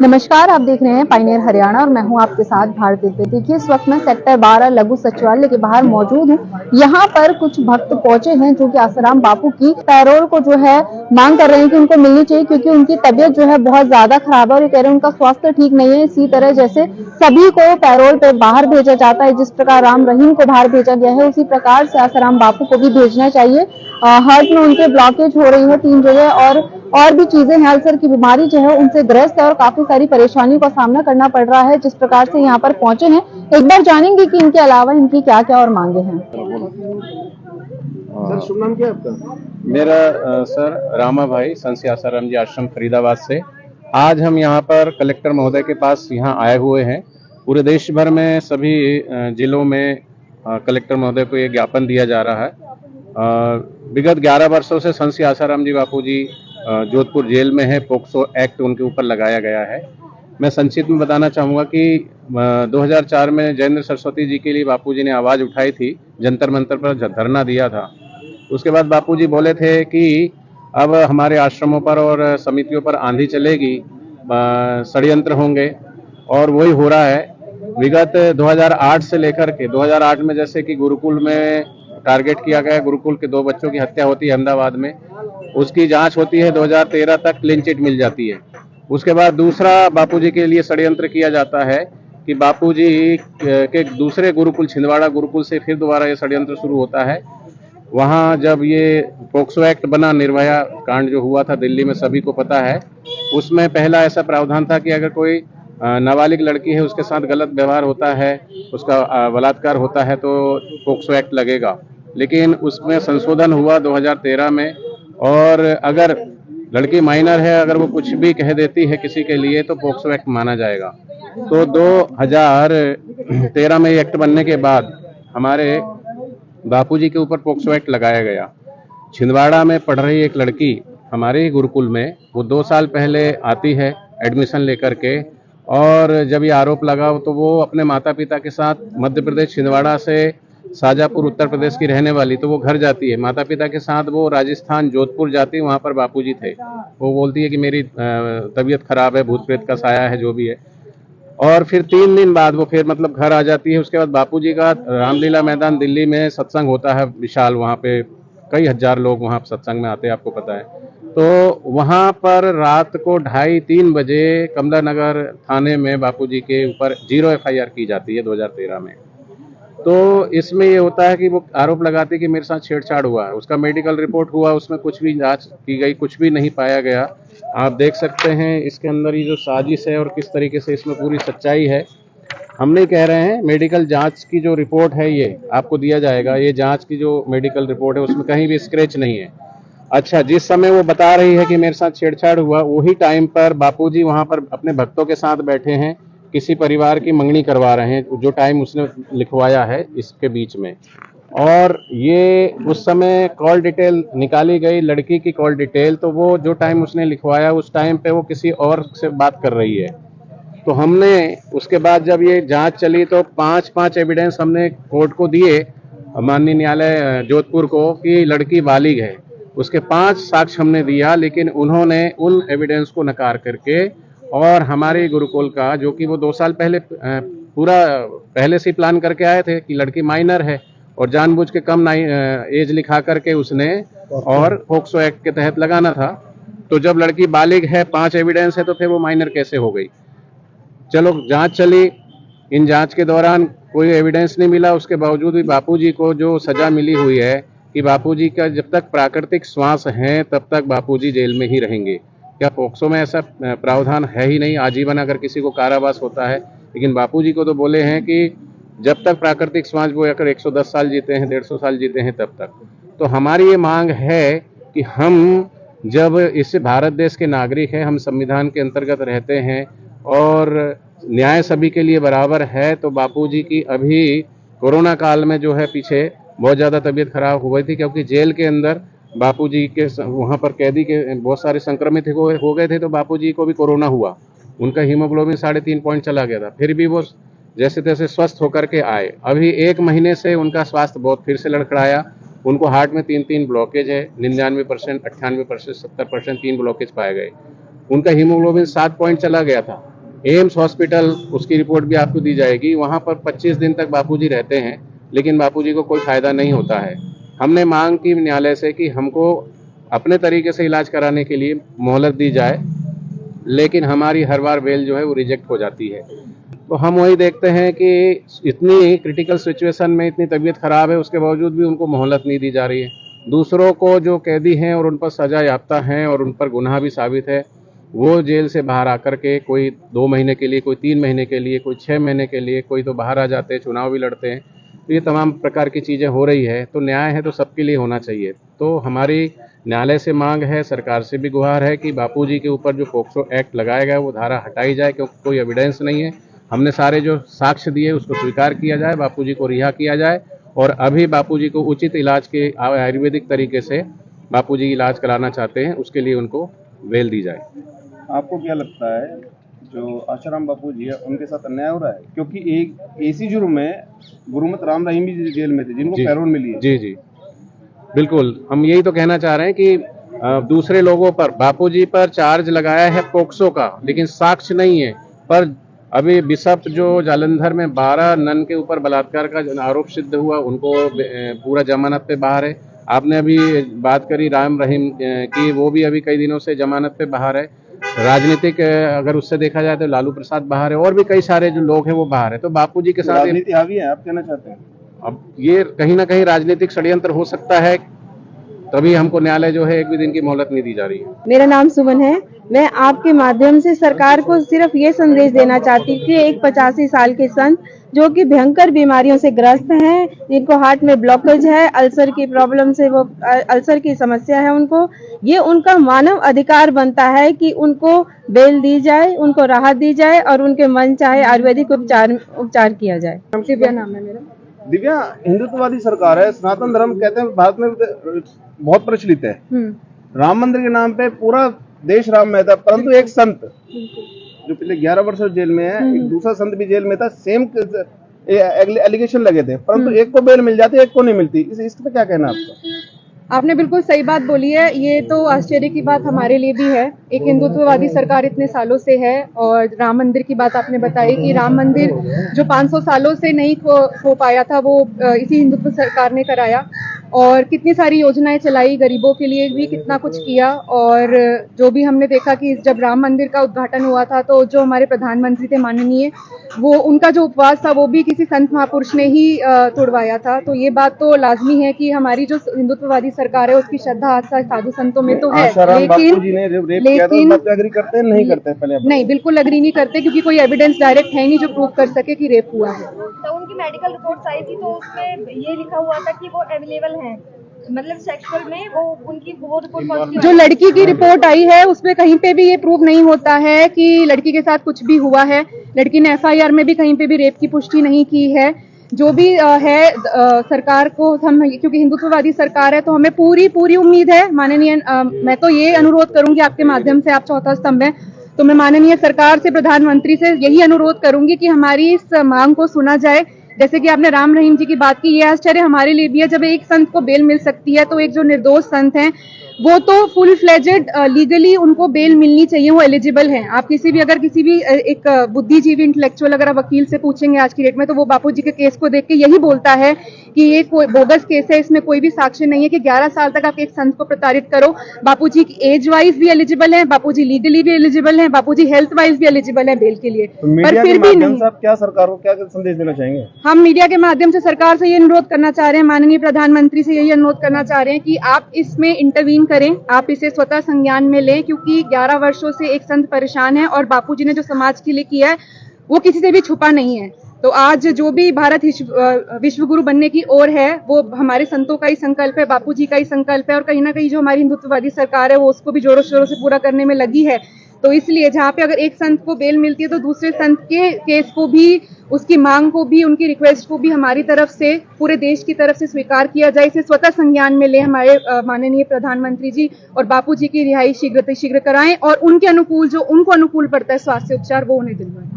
नमस्कार, आप देख रहे हैं पायनियर हरियाणा और मैं हूं आपके साथ भारती। देखिए, इस वक्त मैं सेक्टर 12 लघु सचिवालय के बाहर मौजूद हूं। यहां पर कुछ भक्त पहुंचे हैं जो कि आसाराम बापू की पैरोल को जो है मांग कर रहे हैं कि उनको मिलनी चाहिए, क्योंकि उनकी तबीयत जो है बहुत ज्यादा खराब है और ये कह रहे हैं उनका स्वास्थ्य ठीक नहीं है। इसी तरह जैसे सभी को पैरोल पे बाहर भेजा जाता है, जिस प्रकार राम रहीम को बाहर भेजा गया है, उसी प्रकार से आसाराम बापू को भी भेजना चाहिए। हार्ट में उनके ब्लॉकेज हो रही है 3 जगह और भी चीजें हैं। अल्सर की बीमारी जो है उनसे ग्रस्त है और काफी सारी परेशानियों का सामना करना पड़ रहा है। जिस प्रकार से यहाँ पर पहुंचे हैं, एक बार जानेंगे कि इनके अलावा इनकी क्या क्या और मांगे हैं। सर, शुभ नाम क्या है आपका? मेरा सर रामा भाई, संत आसाराम जी आश्रम फरीदाबाद से। आज हम यहाँ पर कलेक्टर महोदय के पास यहाँ आए हुए हैं। पूरे देश भर में सभी जिलों में कलेक्टर महोदय को ये ज्ञापन दिया जा रहा है। विगत 11 वर्षों से संत आसाराम जी बापू जी जोधपुर जेल में है। पोक्सो एक्ट उनके ऊपर लगाया गया है। मैं संक्षिप्त में बताना चाहूँगा कि 2004 में जयेंद्र सरस्वती जी के लिए बापू जी ने आवाज़ उठाई थी, जंतर मंतर पर धरना दिया था। उसके बाद बापूजी बोले थे कि अब हमारे आश्रमों पर और समितियों पर आंधी चलेगी, षड्यंत्र होंगे, और वही हो रहा है। विगत 2008 से लेकर के 2008 में जैसे कि गुरुकुल में टारगेट किया गया, गुरुकुल के 2 बच्चों की हत्या होती है अहमदाबाद में, उसकी जांच होती है, 2013 तक क्लीन चिट मिल जाती है। उसके बाद दूसरा बापूजी के लिए षड्यंत्र किया जाता है कि बापूजी के दूसरे गुरुकुल छिंदवाड़ा गुरुकुल से फिर दोबारा ये षड्यंत्र शुरू होता है। वहाँ जब ये पोक्सो एक्ट बना, निर्भया कांड जो हुआ था दिल्ली में, सभी को पता है, उसमें पहला ऐसा प्रावधान था कि अगर कोई नाबालिग लड़की है, उसके साथ गलत व्यवहार होता है, उसका बलात्कार होता है, तो पोक्सो एक्ट लगेगा। लेकिन उसमें संशोधन हुआ 2013 में, और अगर लड़की माइनर है, अगर वो कुछ भी कह देती है किसी के लिए, तो पोक्सो एक्ट माना जाएगा। तो 2013 में एक्ट बनने के बाद हमारे बापूजी के ऊपर पोक्सो एक्ट लगाया गया। छिंदवाड़ा में पढ़ रही एक लड़की हमारे ही गुरुकुल में, वो 2 साल पहले आती है एडमिशन लेकर के, और जब ये आरोप लगा तो वो अपने माता पिता के साथ मध्य प्रदेश छिंदवाड़ा से शाजापुर उत्तर प्रदेश की रहने वाली, तो वो घर जाती है माता पिता के साथ। वो राजस्थान जोधपुर जाती है, वहाँ पर बापूजी थे। वो बोलती है कि मेरी तबीयत खराब है, भूत प्रेत का साया है, जो भी है। और फिर 3 दिन बाद वो फिर मतलब घर आ जाती है। उसके बाद बापूजी का रामलीला मैदान दिल्ली में सत्संग होता है विशाल, वहाँ पे कई हजार लोग वहाँ सत्संग में आते हैं, आपको पता है। तो वहाँ पर रात को 2:30-3 बजे कमला नगर थाने में बापूजी के ऊपर 0 FIR की जाती है 2013 में। तो इसमें ये होता है कि वो आरोप लगाते हैं कि मेरे साथ छेड़छाड़ हुआ है। उसका मेडिकल रिपोर्ट हुआ, उसमें कुछ भी जांच की गई, कुछ भी नहीं पाया गया। आप देख सकते हैं इसके अंदर ये जो साजिश है और किस तरीके से इसमें पूरी सच्चाई है। हम नहीं कह रहे हैं, मेडिकल जांच की जो रिपोर्ट है ये आपको दिया जाएगा। ये जांच की जो मेडिकल रिपोर्ट है उसमें कहीं भी स्क्रैच नहीं है। अच्छा, जिस समय वो बता रही है कि मेरे साथ छेड़छाड़ हुआ, वही टाइम पर बापूजी वहां पर अपने भक्तों के साथ बैठे हैं, किसी परिवार की मंगनी करवा रहे हैं, जो टाइम उसने लिखवाया है इसके बीच में। और ये उस समय कॉल डिटेल निकाली गई, लड़की की कॉल डिटेल, तो वो जो टाइम उसने लिखवाया उस टाइम पे वो किसी और से बात कर रही है। तो हमने उसके बाद जब ये जांच चली तो 5 एविडेंस हमने कोर्ट को दिए, माननीय न्यायालय जोधपुर को, कि लड़की बालिग है। उसके 5 साक्ष्य हमने दिया, लेकिन उन्होंने उन एविडेंस को नकार करके, और हमारे गुरुकुल का जो कि वो 2 साल पहले पूरा पहले से प्लान करके आए थे कि लड़की माइनर है, और जानबूझ के कम एज लिखा करके उसने, और पोक्सो एक्ट के तहत लगाना था। तो जब लड़की बालिग है, 5 एविडेंस है, तो फिर वो माइनर कैसे हो गई? चलो, जांच चली। इन जांच के दौरान कोई एविडेंस नहीं मिला। उसके बावजूद भी बापूजी को जो सजा मिली हुई है कि बापूजी का जब तक प्राकृतिक श्वास है तब तक बापूजी जेल में ही रहेंगे। क्या पोक्सो में ऐसा प्रावधान है ही नहीं? आजीवन अगर किसी को कारावास होता है, लेकिन बापूजी को तो बोले हैं कि जब तक प्राकृतिक श्वास, वो अगर 110 साल जीते हैं, 150 साल जीते हैं, तब तक। तो हमारी ये मांग है कि हम जब इस भारत देश के नागरिक हैं, हम संविधान के अंतर्गत रहते हैं और न्याय सभी के लिए बराबर है, तो बापूजी की अभी कोरोना काल में जो है पीछे बहुत ज़्यादा तबीयत खराब हो गई थी, क्योंकि जेल के अंदर बापूजी के वहाँ पर कैदी के बहुत सारे संक्रमित हो गए थे, तो बापूजी को भी कोरोना हुआ। उनका हीमोग्लोबिन 3.5 पॉइंट चला गया था, फिर भी वो जैसे तैसे स्वस्थ होकर के आए। अभी 1 महीने से उनका स्वास्थ्य बहुत फिर से लड़खड़ाया। उनको हार्ट में 3 ब्लॉकेज है, 99%, 98%, 70%, 3 ब्लॉकेज पाए गए। उनका हीमोग्लोबिन 7 पॉइंट चला गया था। एम्स हॉस्पिटल, उसकी रिपोर्ट भी आपको दी जाएगी। वहां पर 25 दिन तक बापूजी रहते हैं, लेकिन बापूजी को कोई फायदा नहीं होता है। हमने मांग की न्यायालय से कि हमको अपने तरीके से इलाज कराने के लिए मोहलत दी जाए, लेकिन हमारी हर बार बेल जो है वो रिजेक्ट हो जाती है। तो हम वही देखते हैं कि इतनी क्रिटिकल सिचुएशन में, इतनी तबीयत खराब है, उसके बावजूद भी उनको मोहलत नहीं दी जा रही है। दूसरों को जो कैदी हैं और उन पर सजा याफ्ता हैं और उन पर गुनाह भी साबित है, वो जेल से बाहर आकर के कोई 2 महीने के लिए, कोई 3 महीने के लिए, कोई 6 महीने के लिए, कोई तो बाहर आ जाते हैं, चुनाव भी लड़ते हैं। तो ये तमाम प्रकार की चीज़ें हो रही है। तो न्याय है तो सबके लिए होना चाहिए। तो हमारी न्यायालय से मांग है, सरकार से भी गुहार है कि बापूजी के ऊपर जो पोक्सो एक्ट लगाया गया है वो धारा हटाई जाए, क्योंकि कोई एविडेंस नहीं है। हमने सारे जो साक्ष्य दिए उसको स्वीकार किया जाए, बापूजी को रिहा किया जाए और अभी बापूजी को उचित इलाज के आयुर्वेदिक तरीके से बापूजी इलाज कराना चाहते हैं, उसके लिए उनको बेल दी जाए। आपको क्या लगता है जो आशाराम बापू जी है उनके साथ अन्याय हो रहा है? क्योंकि एक इसी जुर्म में गुरुमत राम रहीम भी जेल में थे, जिनको जी, पैरोल मिली है। जी जी बिल्कुल, हम यही तो कहना चाह रहे हैं कि दूसरे लोगों पर, बापूजी पर चार्ज लगाया है पोक्सो का, लेकिन साक्ष्य नहीं है। पर अभी बिशप जो जालंधर में 12 नन के ऊपर बलात्कार का आरोप सिद्ध हुआ, उनको पूरा जमानत पे बाहर है। आपने अभी बात करी राम रहीम की, वो भी अभी कई दिनों से जमानत पे बाहर है। राजनीतिक अगर उससे देखा जाए तो लालू प्रसाद बाहर है और भी कई सारे जो लोग हैं वो बाहर है। तो बापूजी के साथ राजनीति हावी है, आप कहना चाहते हैं? अब ये कहीं ना कहीं राजनीतिक षड्यंत्र हो सकता है, तभी हमको न्यायालय जो है एक भी दिन की मोहलत नहीं दी जा रही है। मेरा नाम सुमन है। मैं आपके माध्यम से सरकार को सिर्फ ये संदेश देना चाहती हूँ कि एक 85 साल के संत जो कि भयंकर बीमारियों से ग्रस्त हैं, जिनको हार्ट में ब्लॉकेज है, अल्सर की प्रॉब्लम से वो अल्सर की समस्या है उनको, ये उनका मानव अधिकार बनता है कि उनको बेल दी जाए, उनको राहत दी जाए और उनके मन चाहे आयुर्वेदिक उपचार किया जाए। दिव्या नाम है मेरा। दिव्या, हिंदुत्ववादी सरकार है, सनातन धर्म कहते हैं भारत में बहुत प्रचलित है। राम मंदिर के नाम पे पूरा देश राम में था, परंतु एक संत जो पिछले 11 वर्ष जेल में है, एक दूसरा संत भी जेल में था, सेम एलिगेशन लगे थे, परंतु एक को बेल मिल जाती, एक को नहीं मिलती। इस पे क्या कहना आपका? आपने बिल्कुल सही बात बोली है। ये तो आश्चर्य की बात हमारे लिए भी है। एक हिंदुत्ववादी सरकार इतने सालों से है और राम मंदिर की बात आपने बताई कि राम मंदिर जो 500 सालों से नहीं हो पाया था, वो इसी हिंदुत्व सरकार ने कराया और कितनी सारी योजनाएं चलाई, गरीबों के लिए भी कितना कुछ किया। और जो भी हमने देखा कि जब राम मंदिर का उद्घाटन हुआ था तो जो हमारे प्रधानमंत्री थे माननीय, वो उनका जो उपवास था वो भी किसी संत महापुरुष ने ही तोड़वाया था। तो ये बात तो लाजमी है कि हमारी जो हिंदुत्ववादी सरकार है उसकी श्रद्धा आस्था साधु संतों में तो है, लेकिन एग्री करते हैं नहीं करते? पहले नहीं, बिल्कुल एग्री नहीं करते, क्योंकि कोई एविडेंस डायरेक्ट है नहीं जो प्रूव कर सके कि रेप हुआ है। तो उनकी मेडिकल रिपोर्ट्स आई थी तो उसमें ये लिखा हुआ था कि वो अवेलेबल हैं, मतलब सेक्सुअल में वो उनकी वो रिपोर्ट पॉजिटिव। जो लड़की की रिपोर्ट आई है उसमें कहीं पे भी ये प्रूव नहीं होता है कि लड़की के साथ कुछ भी हुआ है। लड़की ने एफआईआर में भी कहीं पे भी रेप की पुष्टि नहीं की है। जो भी है सरकार को हम, क्योंकि हिंदुत्ववादी सरकार है तो हमें पूरी उम्मीद है माननीय, मैं तो ये अनुरोध करूंगी आपके माध्यम से, आप चौथा स्तंभ है तो मैं माननीय सरकार से, प्रधानमंत्री से यही अनुरोध करूंगी कि हमारी इस मांग को सुना जाए। जैसे कि आपने राम रहीम जी की बात की, ये आश्चर्य हमारे लिए भी है जब एक संत को बेल मिल सकती है, तो एक जो निर्दोष संत हैं वो तो फुल फ्लेजेड लीगली उनको बेल मिलनी चाहिए, वो एलिजिबल हैं। आप किसी भी, अगर किसी भी एक बुद्धिजीवी इंटेलेक्चुअल अगर आप वकील से पूछेंगे आज की डेट में, तो वो बापूजी के केस को देख के यही बोलता है कि ये कोई बोगस केस है, इसमें कोई भी साक्ष्य नहीं है कि 11 साल तक आप एक संत को प्रताड़ित करो। बापूजी एज वाइज भी एलिजिबल है, बापूजी लीगली भी एलिजिबल है, बापूजी हेल्थ वाइज भी एलिजिबल है बेल के लिए, पर फिर भी नहीं। आप क्या सरकार को क्या संदेश देना चाहेंगे? हम मीडिया के माध्यम से सरकार से ये अनुरोध करना चाह रहे हैं, माननीय प्रधानमंत्री से यही अनुरोध करना चाह रहे हैं कि आप इसमें इंटरवीन करें, आप इसे स्वतः संज्ञान में लें, क्योंकि 11 वर्षों से एक संत परेशान है और बापूजी ने जो समाज के लिए किया है वो किसी से भी छुपा नहीं है। तो आज जो भी भारत विश्व गुरु बनने की ओर है वो हमारे संतों का ही संकल्प है, बापूजी का ही संकल्प है, और कहीं ना कहीं जो हमारी हिंदुत्ववादी सरकार है वो उसको भी जोरों शोरों से पूरा करने में लगी है। तो इसलिए जहाँ पे अगर एक संत को बेल मिलती है तो दूसरे संत के केस को भी, उसकी मांग को भी, उनकी रिक्वेस्ट को भी हमारी तरफ से, पूरे देश की तरफ से स्वीकार किया जाए। इसे स्वतः संज्ञान में ले हमारे माननीय प्रधानमंत्री जी, और बापूजी की रिहाई शीघ्र कराएं और उनके अनुकूल, जो उनको अनुकूल पड़ता है स्वास्थ्य उपचार, वो उन्हें दिलवाएं।